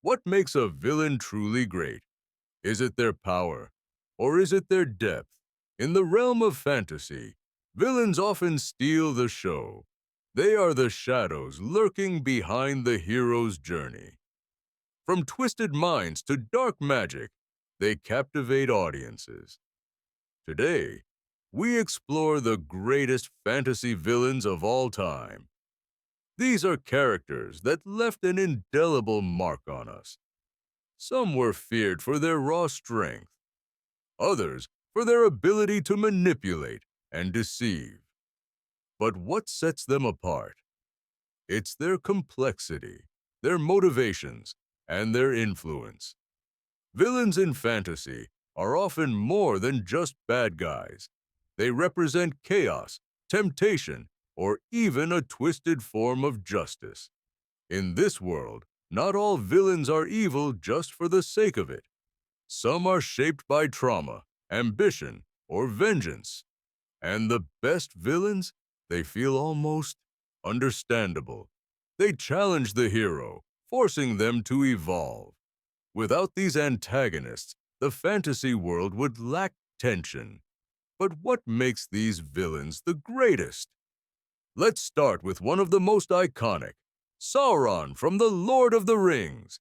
What makes a villain truly great? Is it their power, or is it their depth? In the realm of fantasy, villains often steal the show. They are the shadows lurking behind the hero's journey. From twisted minds to dark magic, they captivate audiences. Today, we explore the greatest fantasy villains of all time. These are characters that left an indelible mark on us. Some were feared for their raw strength, others for their ability to manipulate and deceive. But what sets them apart? It's their complexity, their motivations, and their influence. Villains in fantasy are often more than just bad guys. They represent chaos, temptation, or even a twisted form of justice. In this world, not all villains are evil just for the sake of it. Some are shaped by trauma, ambition, or vengeance. And the best villains, they feel almost understandable. They challenge the hero, forcing them to evolve. Without these antagonists, the fantasy world would lack tension. But what makes these villains the greatest? Let's start with one of the most iconic, Sauron from the Lord of the Rings.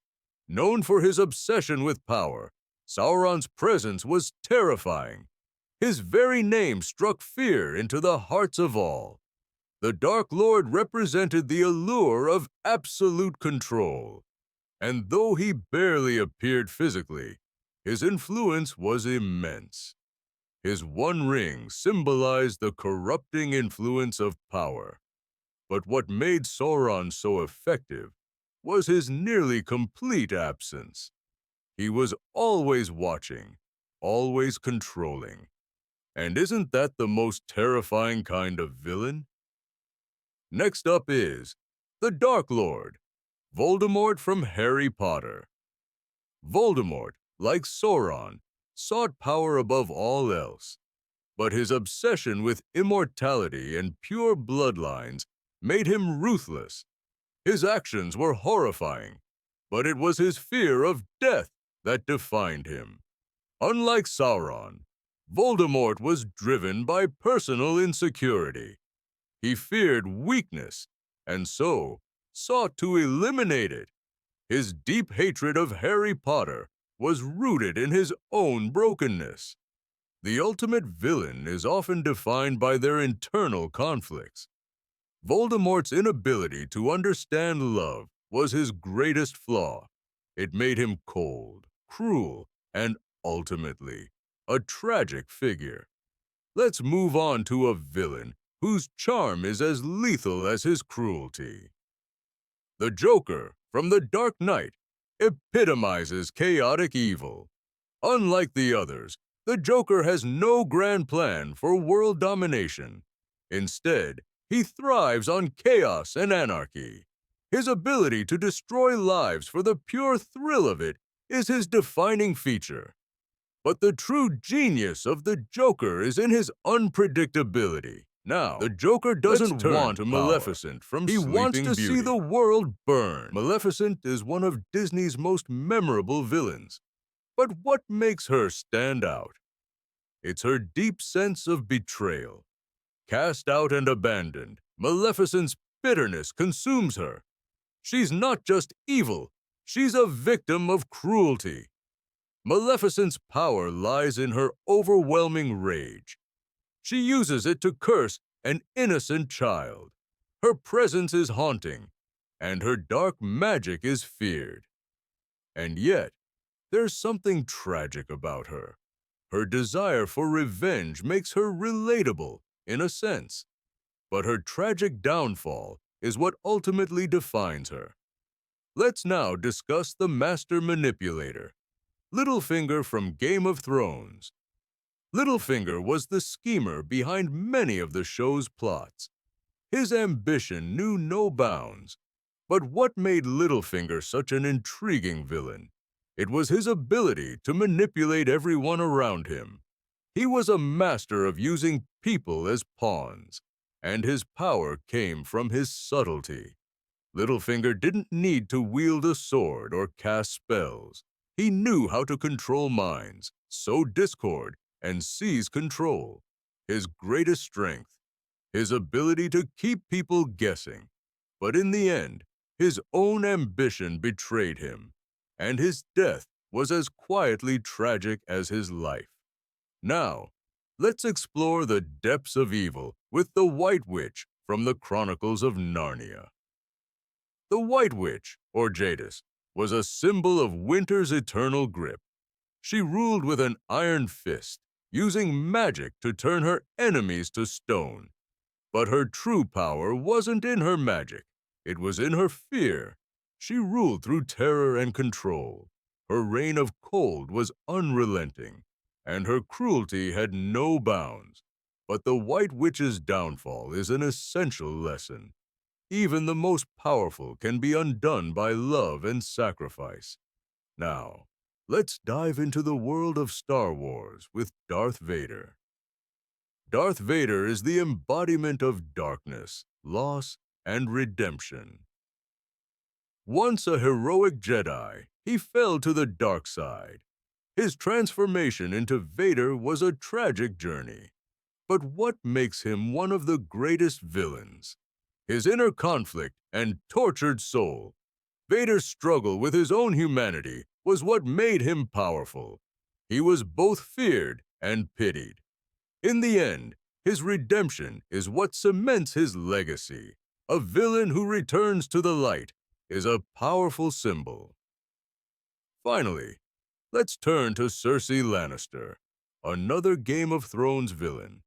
Known for his obsession with power, Sauron's presence was terrifying. His very name struck fear into the hearts of all. The Dark Lord represented the allure of absolute control. And though he barely appeared physically, his influence was immense. His one ring symbolized the corrupting influence of power. But what made Sauron so effective was his nearly complete absence. He was always watching, always controlling. And isn't that the most terrifying kind of villain? Next up is the Dark Lord, Voldemort from Harry Potter. Voldemort, like Sauron, sought power above all else. But his obsession with immortality and pure bloodlines made him ruthless. His actions were horrifying, but it was his fear of death that defined him. Unlike Sauron, Voldemort was driven by personal insecurity. He feared weakness, and so sought to eliminate it. His deep hatred of Harry Potter was rooted in his own brokenness. The ultimate villain is often defined by their internal conflicts. Voldemort's inability to understand love was his greatest flaw. It made him cold, cruel, and ultimately a tragic figure. Let's move on to a villain whose charm is as lethal as his cruelty. The Joker from The Dark Knight epitomizes chaotic evil. Unlike the others, the Joker has no grand plan for world domination. Instead, he thrives on chaos and anarchy. His ability to destroy lives for the pure thrill of it is his defining feature. But the true genius of the Joker is in his unpredictability. Now, the Joker doesn't want a Maleficent from He wants to see the world burn. Maleficent is one of Disney's most memorable villains. But what makes her stand out? It's her deep sense of betrayal. Cast out and abandoned, Maleficent's bitterness consumes her. She's not just evil, she's a victim of cruelty. Maleficent's power lies in her overwhelming rage. She uses it to curse an innocent child. Her presence is haunting, and her dark magic is feared. And yet, there's something tragic about her. Her desire for revenge makes her relatable, in a sense. But her tragic downfall is what ultimately defines her. Let's now discuss the Master Manipulator, Littlefinger from Game of Thrones. Littlefinger was the schemer behind many of the show's plots. His ambition knew no bounds. But what made Littlefinger such an intriguing villain? It was his ability to manipulate everyone around him. He was a master of using people as pawns, and his power came from his subtlety. Littlefinger didn't need to wield a sword or cast spells. He knew how to control minds, sow discord, and seize control. His greatest strength, his ability to keep people guessing. But in the end, his own ambition betrayed him, and his death was as quietly tragic as his life. Now, let's explore the depths of evil with the White Witch from the Chronicles of Narnia. The White Witch, or Jadis, was a symbol of winter's eternal grip. She ruled with an iron fist, using magic to turn her enemies to stone. But her true power wasn't in her magic, it was in her fear. She ruled through terror and control. Her reign of cold was unrelenting, and her cruelty had no bounds. But the White Witch's downfall is an essential lesson. Even the most powerful can be undone by love and sacrifice. Now, let's dive into the world of Star Wars with Darth Vader. Darth Vader is the embodiment of darkness, loss, and redemption. Once a heroic Jedi, he fell to the dark side. His transformation into Vader was a tragic journey. But what makes him one of the greatest villains? His inner conflict and tortured soul. Vader's struggle with his own humanity was what made him powerful. He was both feared and pitied. In the end, his redemption is what cements his legacy. A villain who returns to the light is a powerful symbol. Finally, let's turn to Cersei Lannister, another Game of Thrones villain.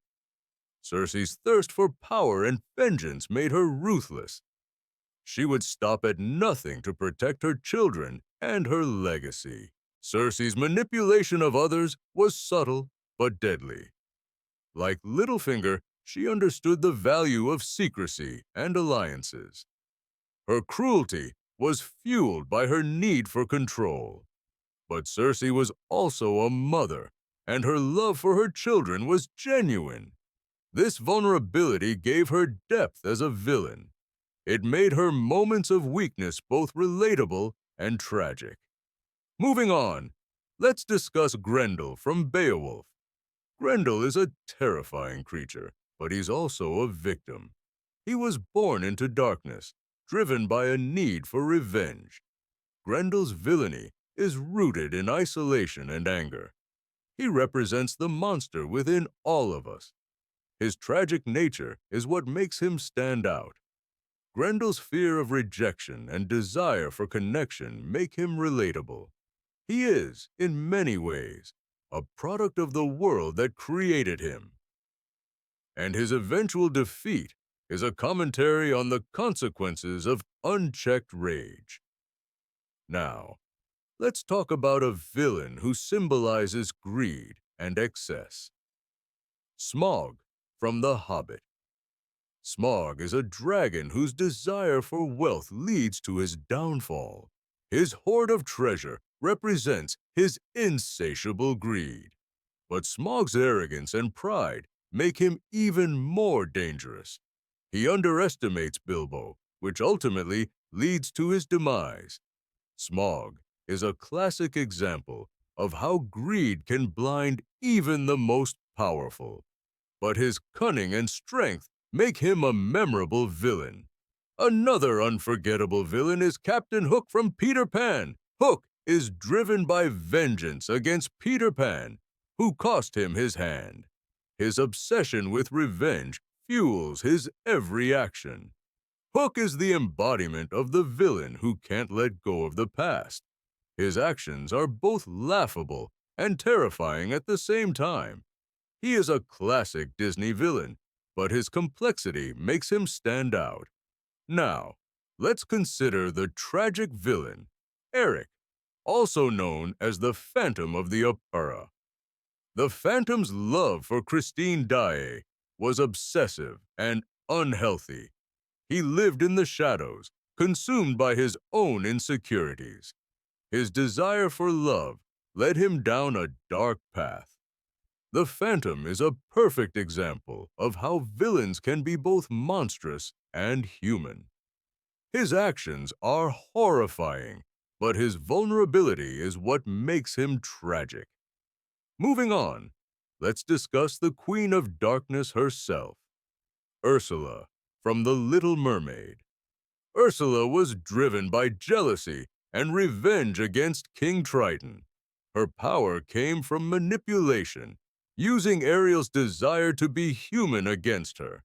Cersei's thirst for power and vengeance made her ruthless. She would stop at nothing to protect her children and her legacy. Cersei's manipulation of others was subtle but deadly. Like Littlefinger, she understood the value of secrecy and alliances. Her cruelty was fueled by her need for control. But Cersei was also a mother, and her love for her children was genuine. This vulnerability gave her depth as a villain. It made her moments of weakness both relatable and tragic. Moving on, let's discuss Grendel from Beowulf. Grendel is a terrifying creature, but he's also a victim. He was born into darkness, driven by a need for revenge. Grendel's villainy is rooted in isolation and anger. He represents the monster within all of us. His tragic nature is what makes him stand out. Grendel's fear of rejection and desire for connection make him relatable. He is, in many ways, a product of the world that created him. And his eventual defeat is a commentary on the consequences of unchecked rage. Now, let's talk about a villain who symbolizes greed and excess. Smaug from The Hobbit. Smaug is a dragon whose desire for wealth leads to his downfall. His hoard of treasure represents his insatiable greed. But Smaug's arrogance and pride make him even more dangerous. He underestimates Bilbo, which ultimately leads to his demise. Smaug is a classic example of how greed can blind even the most powerful. But his cunning and strength make him a memorable villain. Another unforgettable villain is Captain Hook from Peter Pan. Hook is driven by vengeance against Peter Pan, who cost him his hand. His obsession with revenge fuels his every action. Hook is the embodiment of the villain who can't let go of the past. His actions are both laughable and terrifying at the same time. He is a classic Disney villain, but his complexity makes him stand out. Now, let's consider the tragic villain, Eric, also known as the Phantom of the Opera. The Phantom's love for Christine Daae was obsessive and unhealthy. He lived in the shadows, consumed by his own insecurities. His desire for love led him down a dark path. The Phantom is a perfect example of how villains can be both monstrous and human. His actions are horrifying, but his vulnerability is what makes him tragic. Moving on, let's discuss the Queen of Darkness herself, Ursula, from The Little Mermaid. Ursula was driven by jealousy and revenge against King Triton. Her power came from manipulation, using Ariel's desire to be human against her.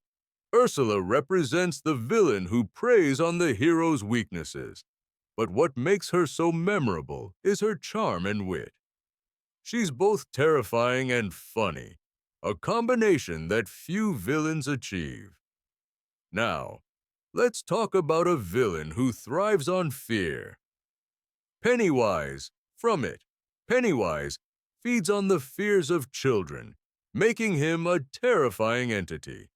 Ursula represents the villain who preys on the hero's weaknesses, but what makes her so memorable is her charm and wit. She's both terrifying and funny, a combination that few villains achieve. Now, let's talk about a villain who thrives on fear. Pennywise, from it. Pennywise feeds on the fears of children, making him a terrifying entity.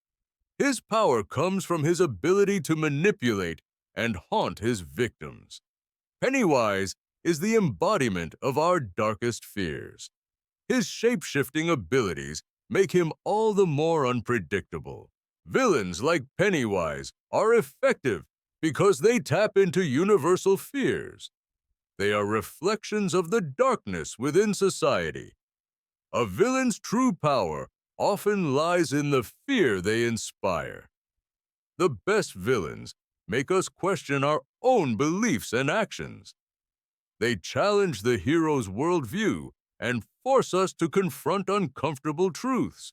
His power comes from his ability to manipulate and haunt his victims. Pennywise is the embodiment of our darkest fears. His shape-shifting abilities make him all the more unpredictable. Villains like Pennywise are effective because they tap into universal fears. They are reflections of the darkness within society. A villain's true power often lies in the fear they inspire. The best villains make us question our own beliefs and actions. They challenge the hero's worldview and force us to confront uncomfortable truths.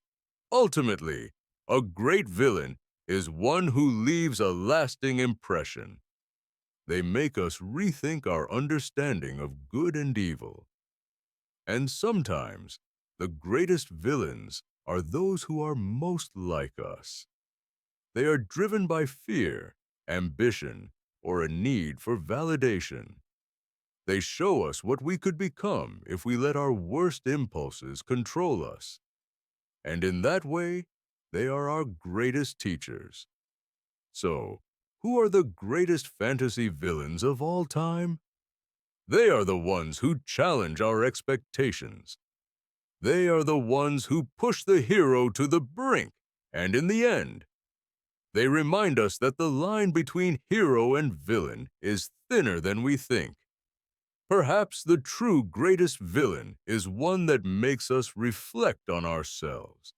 Ultimately, a great villain is one who leaves a lasting impression. They make us rethink our understanding of good and evil. And sometimes, the greatest villains are those who are most like us. They are driven by fear, ambition, or a need for validation. They show us what we could become if we let our worst impulses control us. And in that way, they are our greatest teachers. So, who are the greatest fantasy villains of all time? They are the ones who challenge our expectations. They are the ones who push the hero to the brink, and in the end, they remind us that the line between hero and villain is thinner than we think. Perhaps the true greatest villain is one that makes us reflect on ourselves.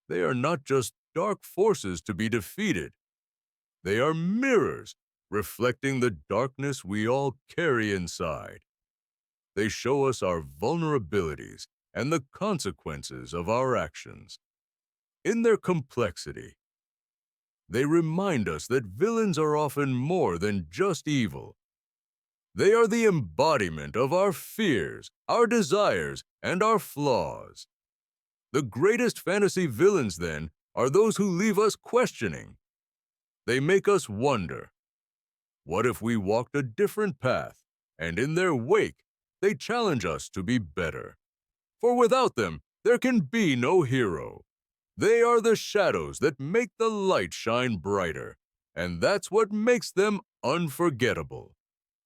They are not just dark forces to be defeated. They are mirrors reflecting the darkness we all carry inside. They show us our vulnerabilities and the consequences of our actions. In their complexity, they remind us that villains are often more than just evil. They are the embodiment of our fears, our desires, and our flaws. The greatest fantasy villains, then, are those who leave us questioning. They make us wonder, what if we walked a different path, and in their wake, they challenge us to be better? For without them, there can be no hero. They are the shadows that make the light shine brighter, and that's what makes them unforgettable.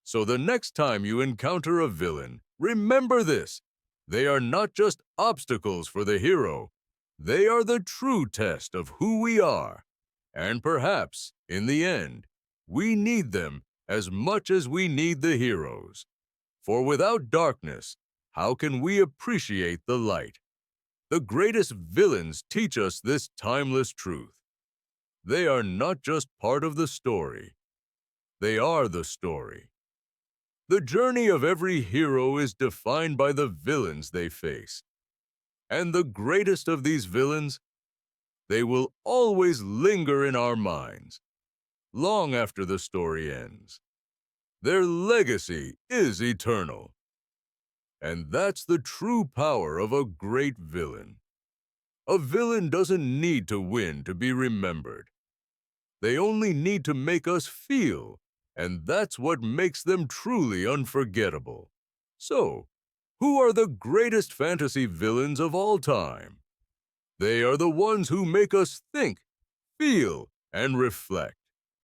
So the next time you encounter a villain, remember this: they are not just obstacles for the hero. They are the true test of who we are. And perhaps, in the end, we need them as much as we need the heroes. For without darkness, how can we appreciate the light? The greatest villains teach us this timeless truth. They are not just part of the story. They are the story. The journey of every hero is defined by the villains they face. And the greatest of these villains, they will always linger in our minds, long after the story ends. Their legacy is eternal. And that's the true power of a great villain. A villain doesn't need to win to be remembered. They only need to make us feel, and that's what makes them truly unforgettable. So, who are the greatest fantasy villains of all time? They are the ones who make us think, feel, and reflect.